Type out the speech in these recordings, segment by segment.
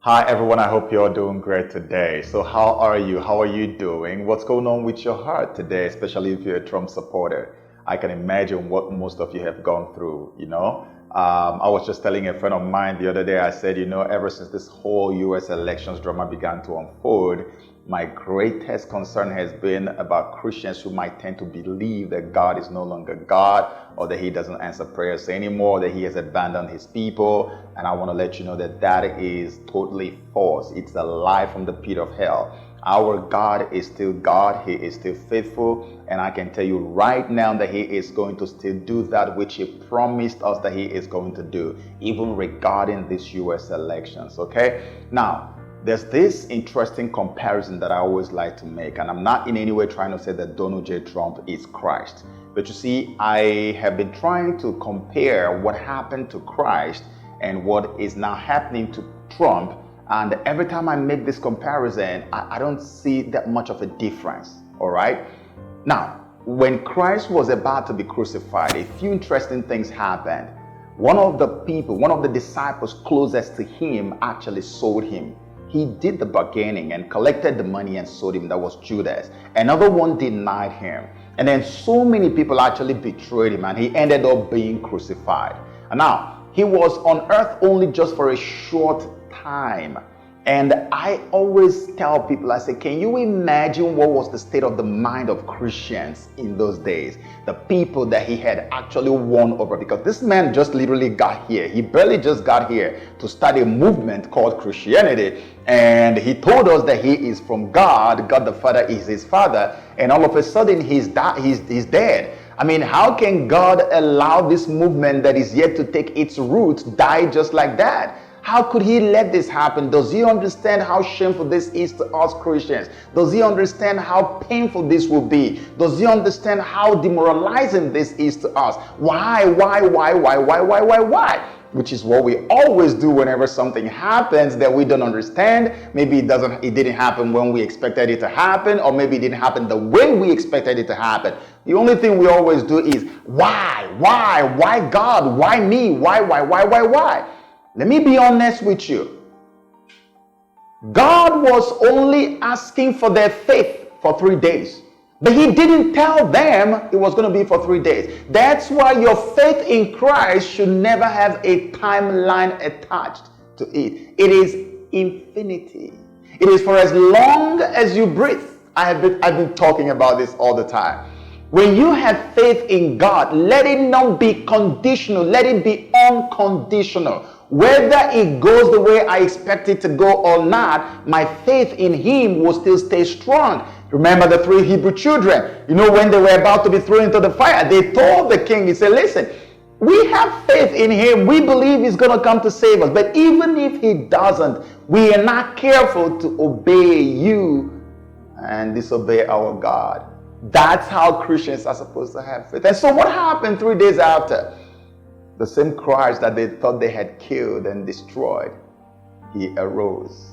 Hi everyone, I hope you're doing great today. So how are you? How are you doing? What's going on with your heart today, especially if you're a Trump supporter? I can imagine what most of you have gone through, I was just telling a friend of mine the other day, I said, ever since this whole US elections drama began to unfold, my greatest concern has been about Christians who might tend to believe that God is no longer God, or that he doesn't answer prayers anymore, that he has abandoned his people. And I want to let you know that that is totally false. It's a lie from the pit of hell. Our God is still God. He is still faithful. And I can tell you right now that he is going to still do that which he promised us that he is going to do, even regarding these US elections. Okay? Now, there's this interesting comparison that I always like to make, and I'm not in any way trying to say that Donald J. Trump is Christ. But you see, I have been trying to compare what happened to Christ and what is now happening to Trump. And every time I make this comparison, I don't see that much of a difference, all right? Now, when Christ was about to be crucified, a few interesting things happened. One of the disciples closest to him actually sold him. He did the bargaining and collected the money and sold him. That was Judas. Another one denied him. And then so many people actually betrayed him, and he ended up being crucified. And now, he was on earth only just for a short time. And I always tell people, I say, can you imagine what was the state of the mind of Christians in those days? The people that he had actually won over, because this man just literally got here. He barely just got here to start a movement called Christianity. And he told us that he is from God. God the Father is his father. And all of a sudden he's dead. I mean, how can God allow this movement that is yet to take its roots die just like that? How could he let this happen? Does he understand how shameful this is to us Christians? Does he understand how painful this will be? Does he understand how demoralizing this is to us? Why? Which is what we always do whenever something happens that we don't understand. Maybe it didn't happen when we expected it to happen, or maybe it didn't happen the way we expected it to happen. The only thing we always do is, why God? Why me? Why? Let me be honest with you. God was only asking for their faith for 3 days. But he didn't tell them it was going to be for 3 days. That's why your faith in Christ should never have a timeline attached to it. It is infinity. It is for as long as you breathe. I've been talking about this all the time. When you have faith in God, let it not be conditional. Let it be unconditional. Whether it goes the way I expect it to go or not, my faith in him will still stay strong. Remember the 3 Hebrew children, when they were about to be thrown into the fire, they told the king, he said, listen, we have faith in him. We believe he's going to come to save us. But even if he doesn't, we are not careful to obey you and disobey our God. That's how Christians are supposed to have faith. And so what happened 3 days after? The same Christ that they thought they had killed and destroyed, he arose.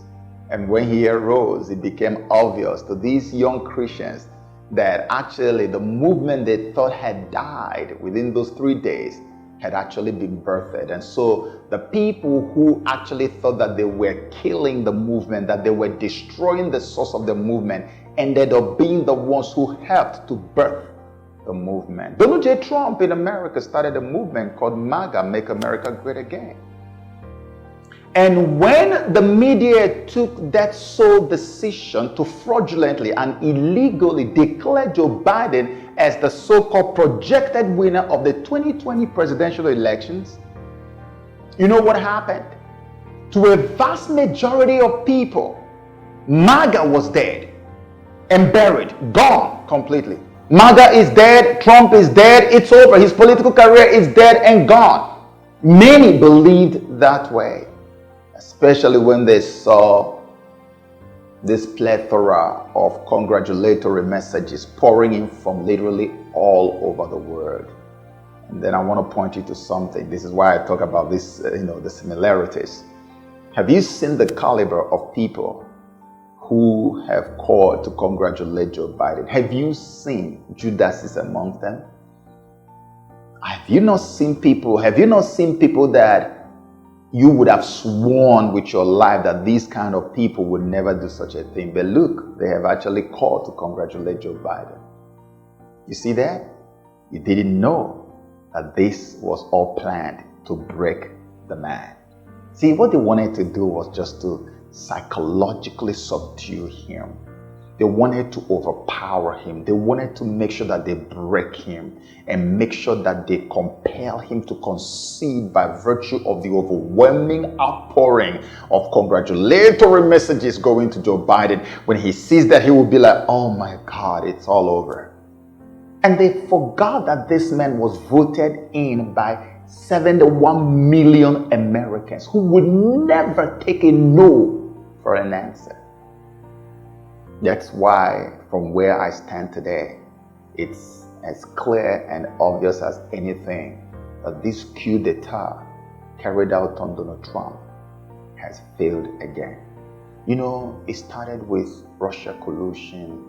And when he arose, it became obvious to these young Christians that actually the movement they thought had died within those 3 days had actually been birthed. And so the people who actually thought that they were killing the movement, that they were destroying the source of the movement, ended up being the ones who helped to birth the movement. Donald J. Trump in America started a movement called MAGA, Make America Great Again. And when the media took that sole decision to fraudulently and illegally declare Joe Biden as the so-called projected winner of the 2020 presidential elections, you know what happened? To a vast majority of people, MAGA was dead and buried, gone completely. MAGA is dead, Trump is dead, it's over. His political career is dead and gone. Many believed that way, especially when they saw this plethora of congratulatory messages pouring in from literally all over the world. And then I want to point you to something. This is why I talk about this, the similarities. Have you seen the caliber of people who have called to congratulate Joe Biden? Have you seen Judases among them? Have you not seen people that you would have sworn with your life that these kind of people would never do such a thing. But look, they have actually called to congratulate Joe Biden. You see that? You didn't know that this was all planned to break the man. See, what they wanted to do was just to psychologically subdue him. They wanted to overpower him. They wanted to make sure that they break him and make sure that they compel him to concede by virtue of the overwhelming outpouring of congratulatory messages going to Joe Biden. When he sees that, he will be like, oh my God, it's all over. And they forgot that this man was voted in by 71 million Americans who would never take a no for an answer. That's why, from where I stand today, it's as clear and obvious as anything that this coup d'etat carried out on Donald Trump has failed again. You know, it started with Russia collusion,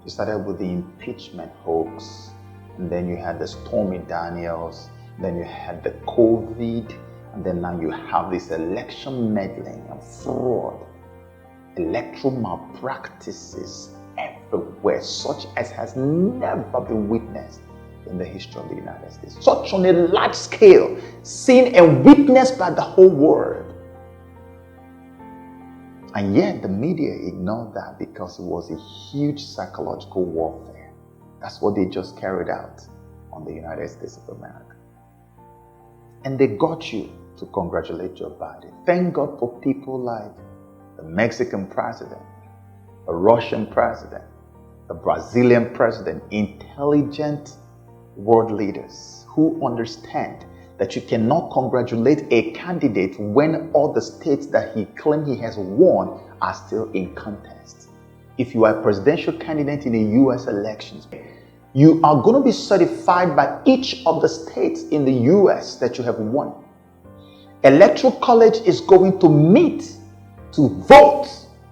it started with the impeachment hoax, and then you had the Stormy Daniels, then you had the COVID, and then now you have this election meddling and fraud. Electoral malpractices everywhere, such as has never been witnessed in the history of the United States. Such on a large scale, seen and witnessed by the whole world. And yet the media ignored that because it was a huge psychological warfare. That's what they just carried out on the United States of America. And they got you to congratulate Joe Biden. Thank God for people like the Mexican president, the Russian president, the Brazilian president, intelligent world leaders who understand that you cannot congratulate a candidate when all the states that he claimed he has won are still in contest. If you are a presidential candidate in the US elections, you are going to be certified by each of the states in the US that you have won. Electoral College is going to meet to vote,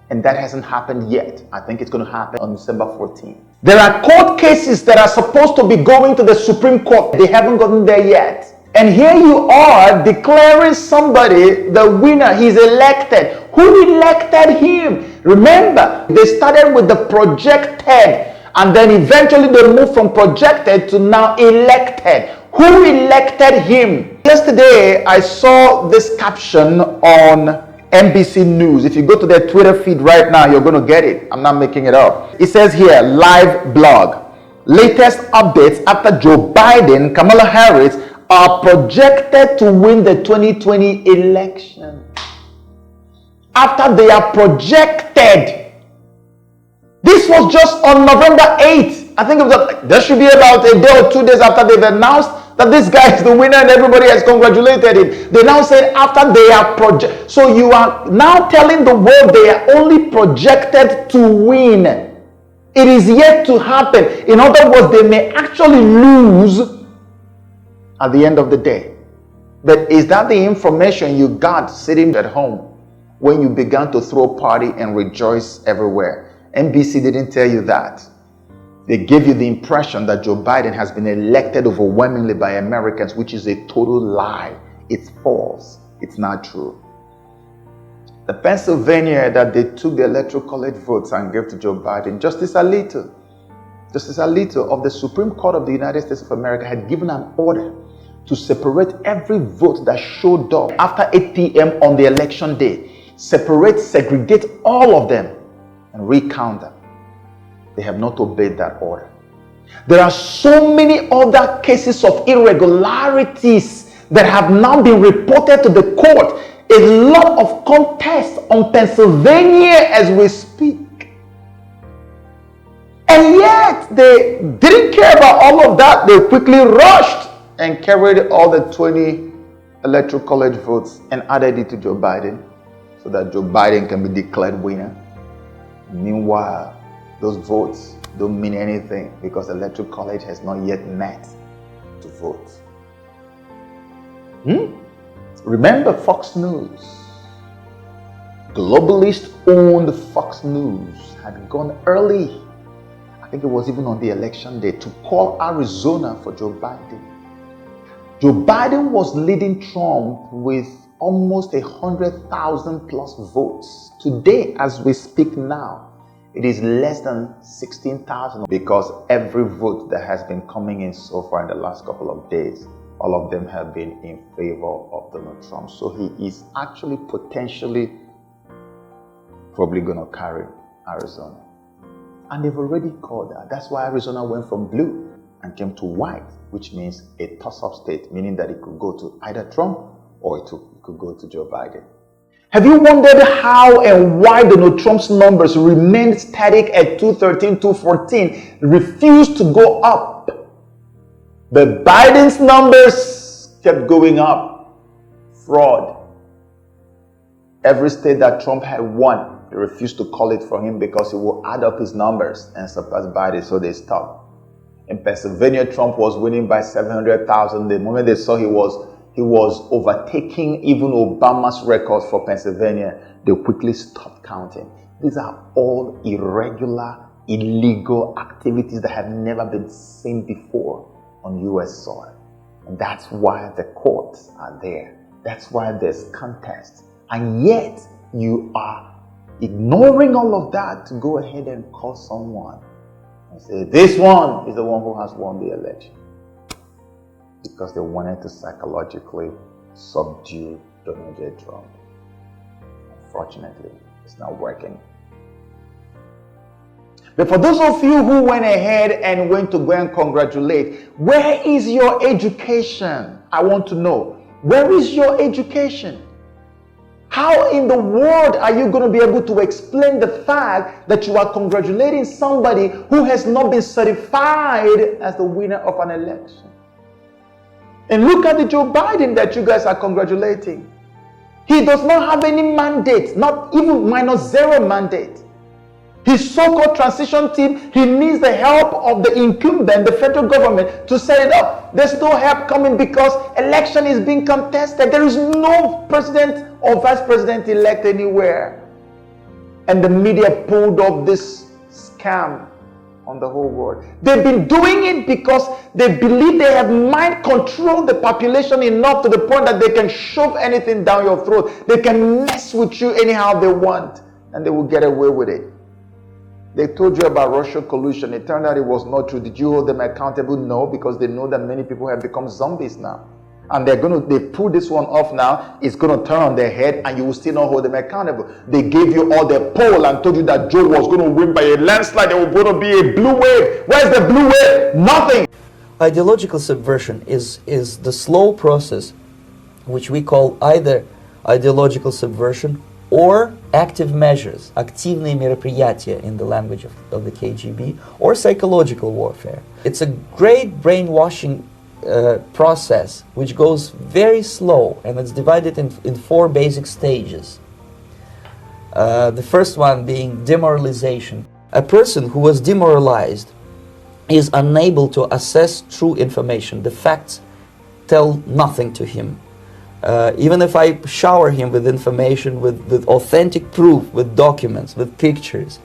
and that hasn't happened yet. I think it's going to happen on December 14th. There are court cases that are supposed to be going to the Supreme Court. They haven't gotten there yet. And here you are declaring somebody the winner. He's elected. Who elected him? Remember, they started with the projected, and then eventually they moved from projected to now elected. Who elected him? Yesterday, I saw this caption on NBC News. If you go to their Twitter feed right now, you're going to get it. I'm not making it up. It says here, live blog. Latest updates after Joe Biden, Kamala Harris are projected to win the 2020 election. After they are projected. This was just on November 8th. I think it was, there should be about a day or 2 days after they've announced that this guy is the winner and everybody has congratulated him. They now said after they are projected. So you are now telling the world they are only projected to win. It is yet to happen. In other words, they may actually lose at the end of the day. But is that the information you got sitting at home when you began to throw a party and rejoice everywhere? NBC didn't tell you that. They gave you the impression that Joe Biden has been elected overwhelmingly by Americans, which is a total lie. It's false. It's not true. The Pennsylvania that they took the Electoral College votes and gave to Joe Biden, Justice Alito of the Supreme Court of the United States of America had given an order to separate every vote that showed up after 8 p.m. on the election day. Segregate all of them and recount them. They have not obeyed that order. There are so many other cases of irregularities that have now been reported to the court. A lot of contests on Pennsylvania as we speak. And yet they didn't care about all of that. They quickly rushed and carried all the 20 Electoral College votes and added it to Joe Biden so that Joe Biden can be declared winner. Meanwhile, those votes don't mean anything because the Electoral College has not yet met to vote. Remember Fox News. Globalist-owned Fox News had gone early. I think it was even on the election day to call Arizona for Joe Biden. Joe Biden was leading Trump with almost 100,000 plus votes. Today, as we speak now, it is less than 16,000, because every vote that has been coming in so far in the last couple of days, all of them have been in favor of Donald Trump. So he is actually potentially probably going to carry Arizona. And they've already called that. That's why Arizona went from blue and came to white, which means a toss-up state, meaning that it could go to either Trump or it could go to Joe Biden. Have you wondered how and why Donald Trump's numbers remained static at 213, 214, refused to go up? But Biden's numbers kept going up. Fraud. Every state that Trump had won, they refused to call it for him because it will add up his numbers and surpass Biden, so they stopped. In Pennsylvania, Trump was winning by 700,000. The moment they saw he was overtaking even Obama's records for Pennsylvania, they quickly stopped counting. These are all irregular, illegal activities that have never been seen before on U.S. soil. And that's why the courts are there. That's why there's contest. And yet, you are ignoring all of that to go ahead and call someone and say, this one is the one who has won the election. Because they wanted to psychologically subdue Donald J. Trump. Unfortunately, it's not working. But for those of you who went ahead and went to go and congratulate, where is your education? I want to know. Where is your education? How in the world are you going to be able to explain the fact that you are congratulating somebody who has not been certified as the winner of an election? And look at the Joe Biden that you guys are congratulating. He does not have any mandate, not even -0 mandate. His so-called transition team, he needs the help of the incumbent, the federal government, to set it up. There's no help coming because election is being contested. There is no president or vice president-elect anywhere. And the media pulled off this scam on the whole world. They've been doing it because they believe they have mind controlled the population enough to the point that they can shove anything down your throat. They can mess with you anyhow they want, and they will get away with it. They told you about Russia collusion. It turned out it was not true. Did you hold them accountable? No, because they know that many people have become zombies now. And they pull this one off now. It's going to turn on their head and you will still not hold them accountable. They gave you all their poll and told you that Joe was going to win by a landslide. There was going to be a blue wave. Where's the blue wave? Nothing. Ideological subversion is the slow process which we call either ideological subversion or active measures, активные мероприятия in the language of the KGB, or psychological warfare. It's a great brainwashing process which goes very slow, and it's divided in 4 basic stages. The first one being demoralization. A person who was demoralized is unable to assess true information. The facts tell nothing to him. Even if I shower him with information, with authentic proof, with documents, with pictures,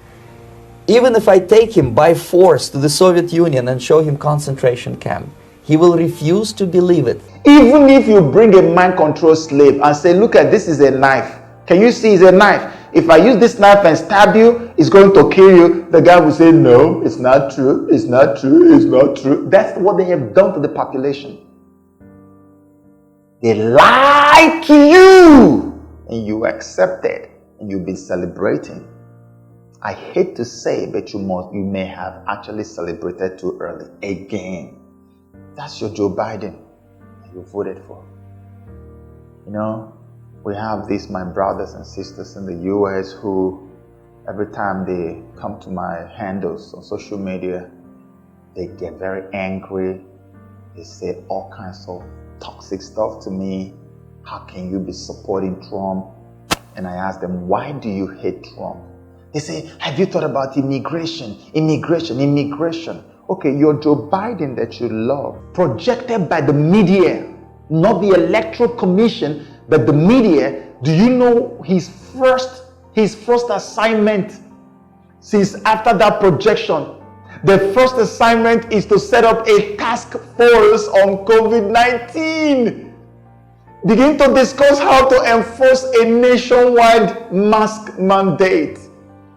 even if I take him by force to the Soviet Union and show him concentration camp, he will refuse to believe it. Even if you bring a mind control slave and say, look at this is a knife. Can you see it's a knife? If I use this knife and stab you, it's going to kill you. The guy will say, no, it's not true. It's not true. It's not true. That's what they have done to the population. They lie to you and you accept it and you've been celebrating. I hate to say, but you may have actually celebrated too early again. That's your Joe Biden you voted for. You know, we have these, my brothers and sisters in the US, who every time they come to my handles on social media, they get very angry. They say all kinds of toxic stuff to me. How can you be supporting Trump? And I ask them, why do you hate Trump? They say, have you thought about immigration? Okay, you're Joe Biden that you love, projected by the media, not the Electoral Commission, but the media. Do you know his first assignment since after that projection? The first assignment is to set up a task force on COVID-19. begin to discuss how to enforce a nationwide mask mandate.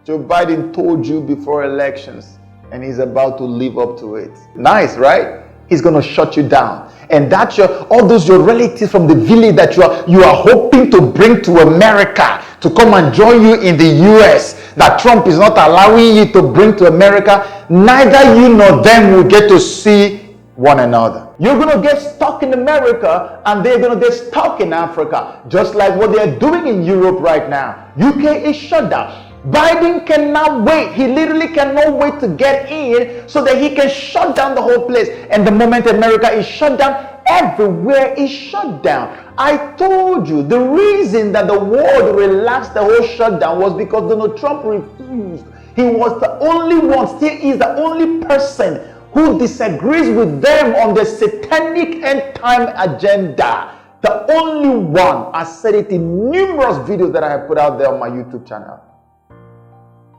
Joe Biden told you before elections, and he's about to live up to it. Nice, right? He's going to shut you down. And that's all those your relatives from the village that you are hoping to bring to America to come and join you in the US, that Trump is not allowing you to bring to America. Neither you nor them will get to see one another. You're going to get stuck in America and they're going to get stuck in Africa, just like what they're doing in Europe right now. UK is shut down. Biden cannot wait. He literally cannot wait to get in so that he can shut down the whole place. And the moment America is shut down, everywhere is shut down. I told you the reason that the world relaxed the whole shutdown was because Donald Trump refused. He was the only one, still is the only person who disagrees with them on the satanic end time agenda. The only one. I said it in numerous videos that I have put out there on my YouTube channel.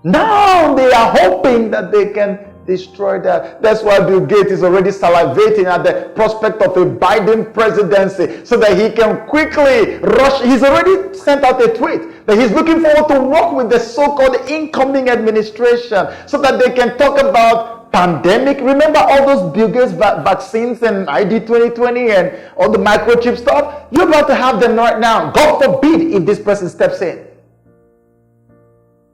Now they are hoping that they can destroy that. That's why Bill Gates is already salivating at the prospect of a Biden presidency so that he can quickly rush. He's already sent out a tweet that he's looking forward to work with the so-called incoming administration so that they can talk about pandemic. Remember all those Bill Gates vaccines and ID 2020 and all the microchip stuff? You're about to have them right now. God forbid if this person steps in.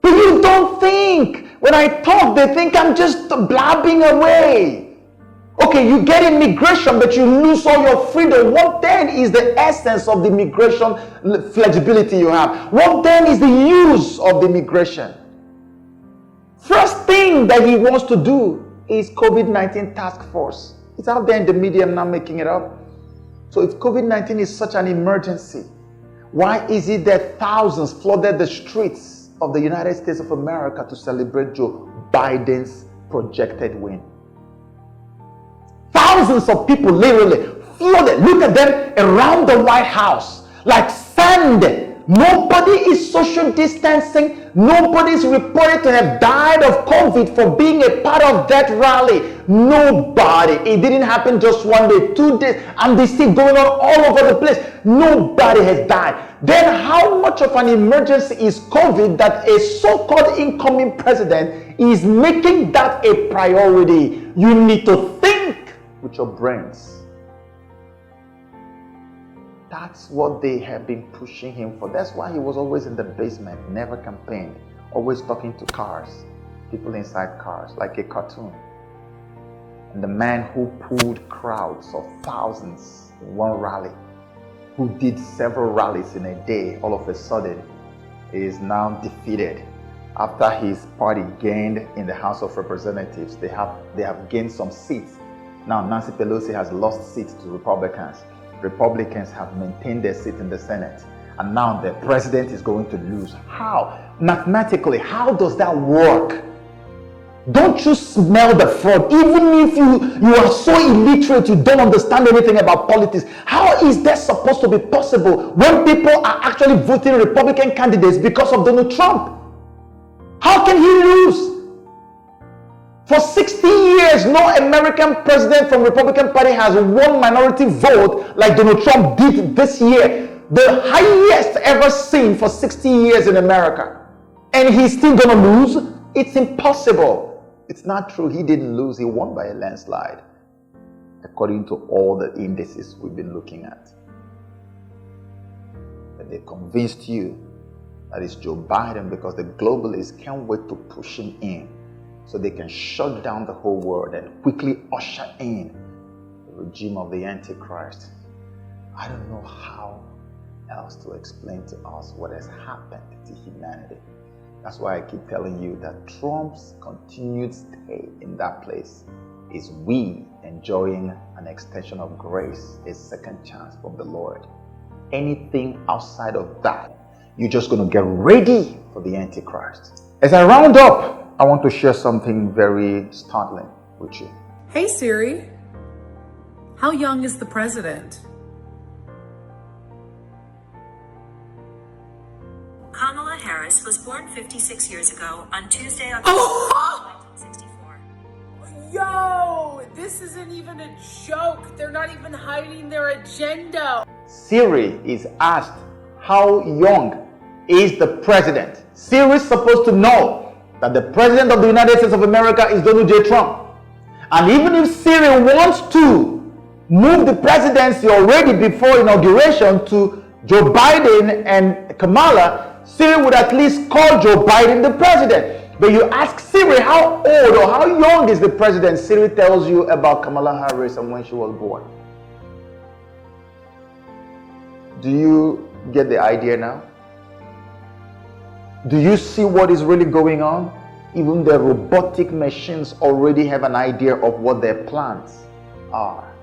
But you don't think, when I talk, they think I'm just blabbing away. Okay, you get immigration, but you lose all your freedom. What then is the essence of the immigration flexibility you have? What then is the use of the immigration? First thing that he wants to do is COVID-19 task force. It's out there in the media, I'm not making it up. So if COVID-19 is such an emergency, why is it that thousands flooded the streets of the United States of America to celebrate Joe Biden's projected win? Thousands of people literally flooded. Look at them around the White House like sand. Nobody is social distancing. Nobody is reported to have died of COVID for being a part of that rally. Nobody. It didn't happen just one day, 2 days, and they still going on all over the place. Nobody has died. Then how much of an emergency is COVID that a so-called incoming president is making that a priority? You need to think with your brains. That's what they have been pushing him for. That's why he was always in the basement, never campaigned, always talking to cars, people inside cars, like a cartoon. And the man who pulled crowds of thousands in one rally, who did several rallies in a day, all of a sudden is now defeated. After his party gained in the House of Representatives, they have gained some seats. Now Nancy Pelosi has lost seats to Republicans. Republicans have maintained their seat in the Senate, and now the president is going to lose. How? Mathematically, how does that work? Don't you smell the fraud? Even if you are so illiterate, you don't understand anything about politics, how is that supposed to be possible when people are actually voting Republican candidates because of Donald Trump? How can he lose? For 60 years, no American president from Republican Party has won minority vote like Donald Trump did this year. The highest ever seen for 60 years in America. And he's still going to lose? It's impossible. It's not true. He didn't lose. He won by a landslide, according to all the indices we've been looking at. But they convinced you that it's Joe Biden because the globalists can't wait to push him in, so they can shut down the whole world and quickly usher in the regime of the Antichrist. I don't know how else to explain to us what has happened to humanity. That's why I keep telling you that Trump's continued stay in that place is we enjoying an extension of grace, a second chance from the Lord. Anything outside of that, you're just going to get ready for the Antichrist. As I round up, I want to share something very startling with you. Hey Siri, how young is the president? Kamala Harris was born 56 years ago on Tuesday, October 1964. Yo, this isn't even a joke. They're not even hiding their agenda. Siri is asked, how young is the president? Siri is supposed to know that the president of the United States of America is Donald J. Trump. And even if Siri wants to move the presidency already before inauguration to Joe Biden and Kamala, Siri would at least call Joe Biden the president. But you ask Siri how old or how young is the president, Siri tells you about Kamala Harris and when she was born. Do you get the idea now? Do you see what is really going on? Even the robotic machines already have an idea of what their plans are.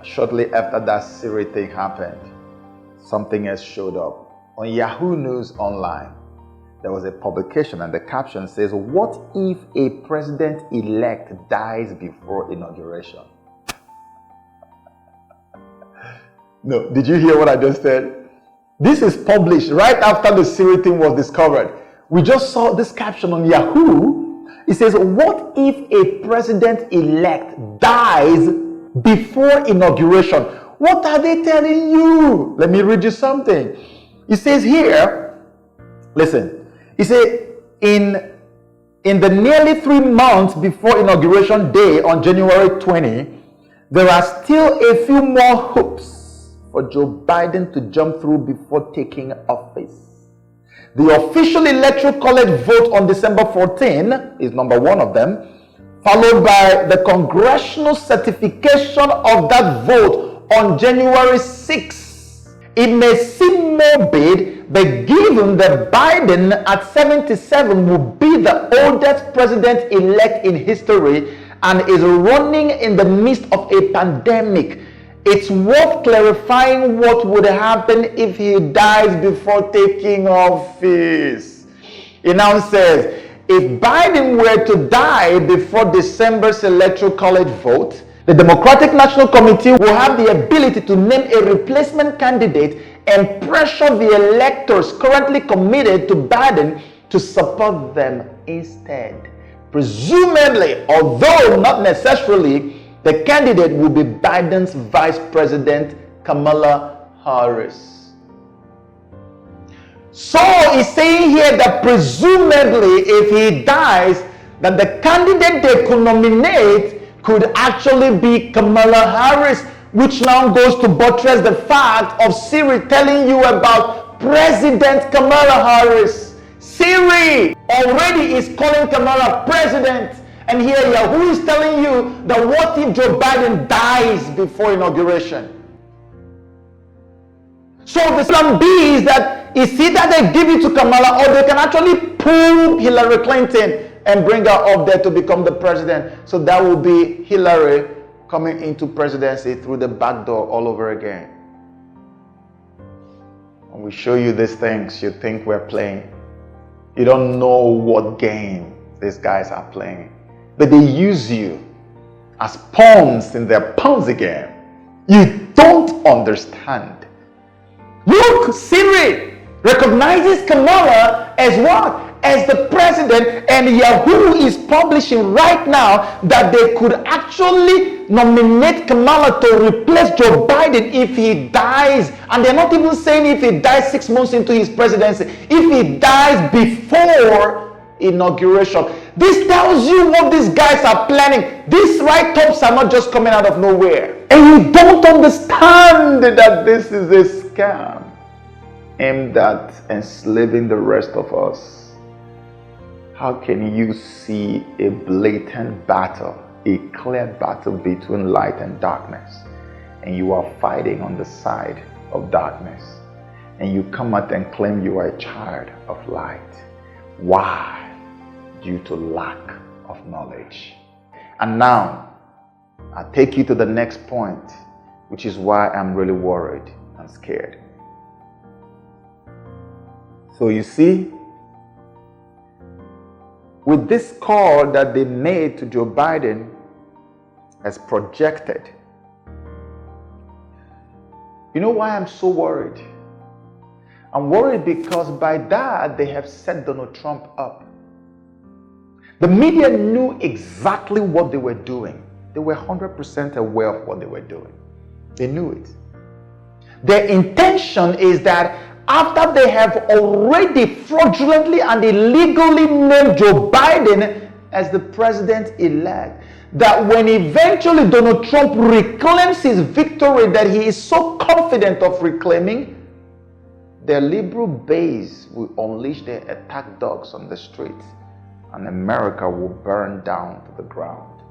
Shortly after that Siri thing happened, something else showed up. On Yahoo News Online, there was a publication and the caption says, what if a president-elect dies before inauguration? No, did you hear what I just said? This is published right after the Siri thing was discovered. We just saw this caption on Yahoo. It says, what if a president-elect dies before inauguration? What are they telling you? Let me read you something. It says here, listen, it says, in the nearly 3 months before inauguration day on January 20, there are still a few more hoops for Joe Biden to jump through before taking office. The official Electoral College vote on December 14 is number one of them, followed by the congressional certification of that vote on January 6. It may seem morbid, but given that Biden at 77 will be the oldest president-elect in history and is running in the midst of a pandemic, it's worth clarifying what would happen if he dies before taking office. It now says, if Biden were to die before December's Electoral College vote, the Democratic National Committee will have the ability to name a replacement candidate and pressure the electors currently committed to Biden to support them instead. Presumably, although not necessarily, the candidate will be Biden's Vice President, Kamala Harris. So he's saying here that presumably if he dies, that the candidate they could nominate could actually be Kamala Harris, which now goes to buttress the fact of Siri telling you about President Kamala Harris. Siri already is calling Kamala president, and here Yahoo is telling you that what if Joe Biden dies before inauguration? So the plan B is that it's either they give it to Kamala or they can actually pull Hillary Clinton and bring her up there to become the president. So that will be Hillary coming into presidency through the back door all over again. When we show you these things, you think we're playing. You don't know what game these guys are playing. But they use you as pawns in their Ponzi game. You don't understand. Look, Siri recognizes Kamala as what? As the president, and Yahoo is publishing right now that they could actually nominate Kamala to replace Joe Biden if he dies. And they're not even saying if he dies 6 months into his presidency. If he dies before inauguration. This tells you what these guys are planning. These write-ups are not just coming out of nowhere. And you don't understand that this is a scam aimed at enslaving the rest of us. How can you see a blatant battle, a clear battle between light and darkness, and you are fighting on the side of darkness, and you come out and claim you are a child of light? Why? Due to lack of knowledge. And now, I'll take you to the next point, which is why I'm really worried and scared. So you see, with this call that they made to Joe Biden as projected, you know why I'm so worried? I'm worried because by that they have set Donald Trump up. The media knew exactly what they were doing. They were 100% aware of what they were doing. They knew it. Their intention is that after they have already fraudulently and illegally named Joe Biden as the president-elect, that when eventually Donald Trump reclaims his victory that he is so confident of reclaiming, their liberal base will unleash their attack dogs on the streets, and America will burn down to the ground.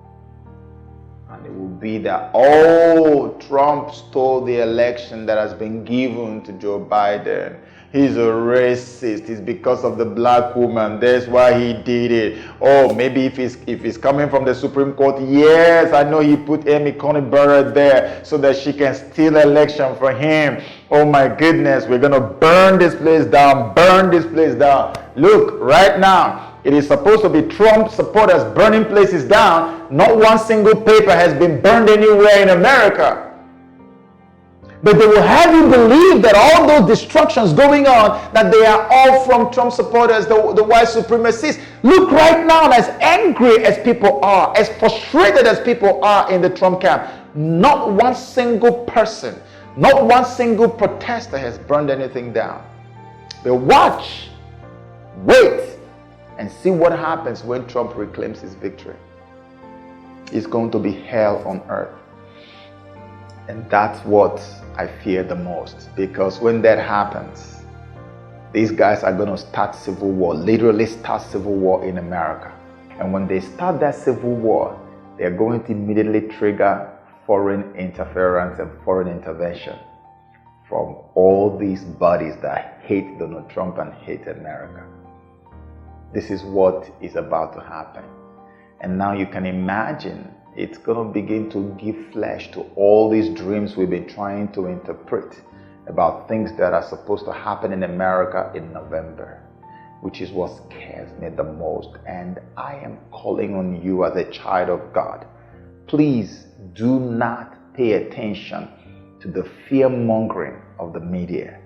And it will be that, oh, Trump stole the election that has been given to Joe Biden. He's a racist. It's because of the black woman. That's why he did it. Oh, maybe if he's coming from the Supreme Court, yes, I know he put Amy Coney Barrett there so that she can steal election for him. Oh my goodness, we're going to burn this place down, burn this place down. Look, right now, it is supposed to be Trump supporters burning places down. Not one single paper has been burned anywhere in America. But they will have you believe that all those destructions going on, that they are all from Trump supporters, the white supremacists. Look right now, as angry as people are, as frustrated as people are in the Trump camp, not one single person, not one single protester has burned anything down. But watch, wait, and see what happens when Trump reclaims his victory. It's going to be hell on earth. And that's what I fear the most, because when that happens, these guys are going to start civil war, literally start civil war in America. And when they start that civil war, they're going to immediately trigger foreign interference and foreign intervention from all these bodies that hate Donald Trump and hate America. This is what is about to happen. And now you can imagine it's going to begin to give flesh to all these dreams we've been trying to interpret about things that are supposed to happen in America in November, which is what scares me the most. And I am calling on you as a child of God. Please do not pay attention to the fear-mongering of the media.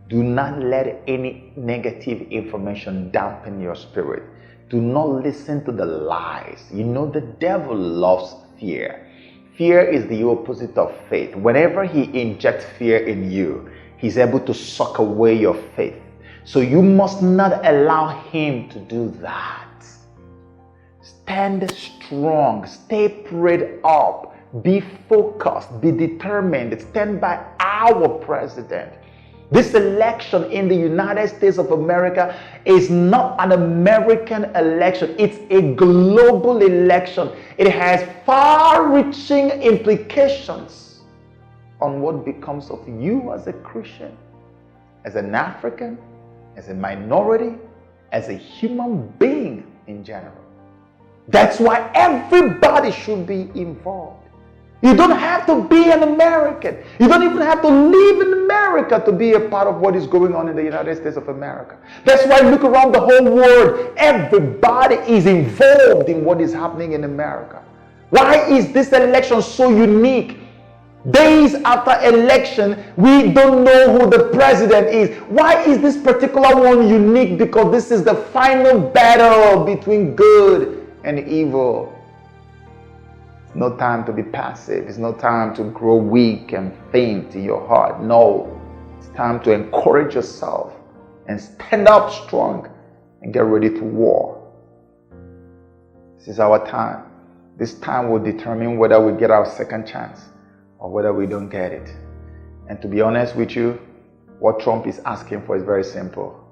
Do not let any negative information dampen your spirit. Do not listen to the lies. You know, the devil loves fear. Fear is the opposite of faith. Whenever he injects fear in you, he's able to suck away your faith. So you must not allow him to do that. Stand strong. Stay prayed up. Be focused. Be determined. Stand by our president. This election in the United States of America is not an American election. It's a global election. It has far-reaching implications on what becomes of you as a Christian, as an African, as a minority, as a human being in general. That's why everybody should be involved. You don't have to be an American. You don't even have to live in America to be a part of what is going on in the United States of America. That's why look around the whole world. Everybody is involved in what is happening in America. Why is this election so unique? Days after election, we don't know who the president is. Why is this particular one unique? Because this is the final battle between good and evil. No time to be passive. It's no time to grow weak and faint in your heart. No, it's time to encourage yourself and stand up strong and get ready to war. This is our time. This time will determine whether we get our second chance or whether we don't get it. And to be honest with you, what Trump is asking for is very simple.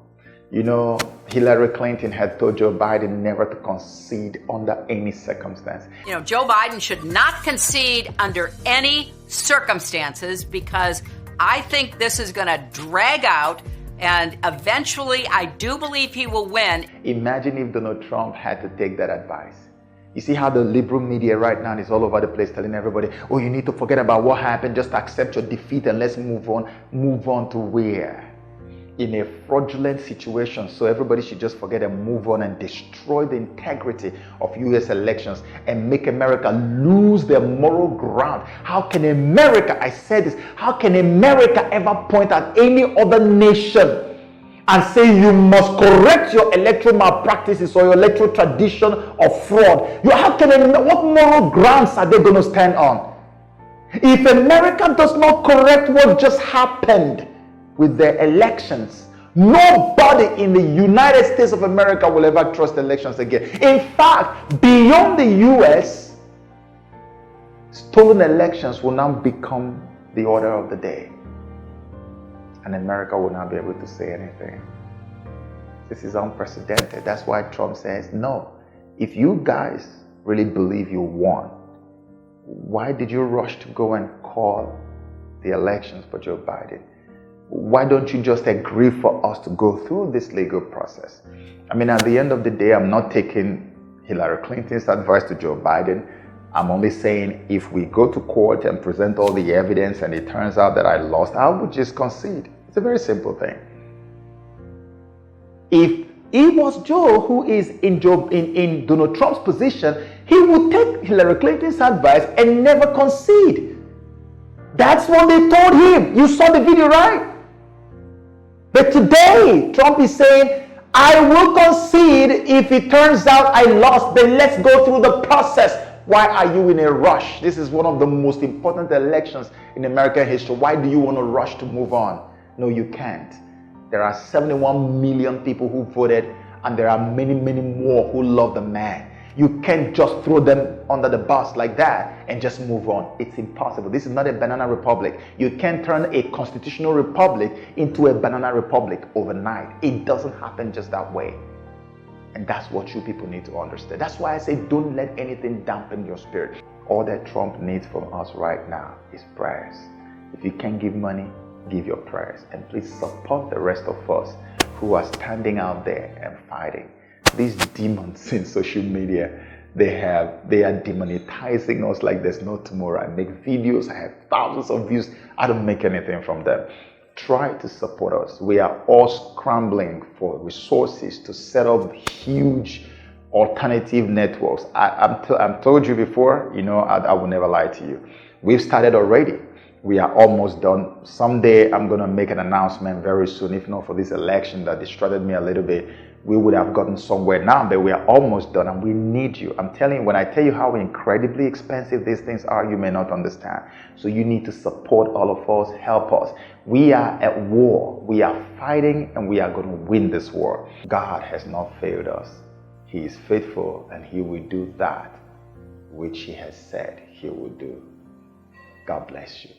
You know, Hillary Clinton had told Joe Biden never to concede under any circumstance. You know, Joe Biden should not concede under any circumstances, because I think this is going to drag out, and eventually I do believe he will win. Imagine if Donald Trump had to take that advice. You see how the liberal media right now is all over the place telling everybody, oh, you need to forget about what happened, just accept your defeat and let's move on. Move on to where? In a fraudulent situation, so everybody should just forget and move on and destroy the integrity of U.S. elections and make America lose their moral ground. How can America, I said this, how can America ever point at any other nation and say you must correct your electoral malpractices or your electoral tradition of fraud? What moral grounds are they going to stand on? If America does not correct what just happened with their elections, nobody in the United States of America will ever trust elections again. In fact, beyond the US, stolen elections will now become the order of the day. And America will not be able to say anything. This is unprecedented. That's why Trump says, no, if you guys really believe you won, why did you rush to go and call the elections for Joe Biden? Why don't you just agree for us to go through this legal process? I mean, at the end of the day, I'm not taking Hillary Clinton's advice to Joe Biden. I'm only saying if we go to court and present all the evidence and it turns out that I lost, I would just concede. It's a very simple thing. If it was Joe who is in Donald Trump's position, he would take Hillary Clinton's advice and never concede. That's what they told him. You saw the video, right? But today, Trump is saying, I will concede if it turns out I lost, but let's go through the process. Why are you in a rush? This is one of the most important elections in American history. Why do you want to rush to move on? No, you can't. There are 71 million people who voted, and there are many, many more who love the man. You can't just throw them under the bus like that and just move on. It's impossible. This is not a banana republic. You can't turn a constitutional republic into a banana republic overnight. It doesn't happen just that way. And that's what you people need to understand. That's why I say don't let anything dampen your spirit. All that Trump needs from us right now is prayers. If you can't give money, give your prayers. And please support the rest of us who are standing out there and fighting. These demons in social media, they are demonetizing us like there's no tomorrow. I make videos, I have thousands of views. I don't make anything from them. Try to support us. We are all scrambling for resources to set up huge alternative networks. I'm told you before, I will never lie to you. We've started already. We are almost done. Someday I'm going to make an announcement very soon. If not for this election that distracted me a little bit, we would have gotten somewhere now, but we are almost done and we need you. I'm telling you, when I tell you how incredibly expensive these things are, you may not understand. So you need to support all of us, help us. We are at war. We are fighting and we are going to win this war. God has not failed us. He is faithful and he will do that which he has said he will do. God bless you.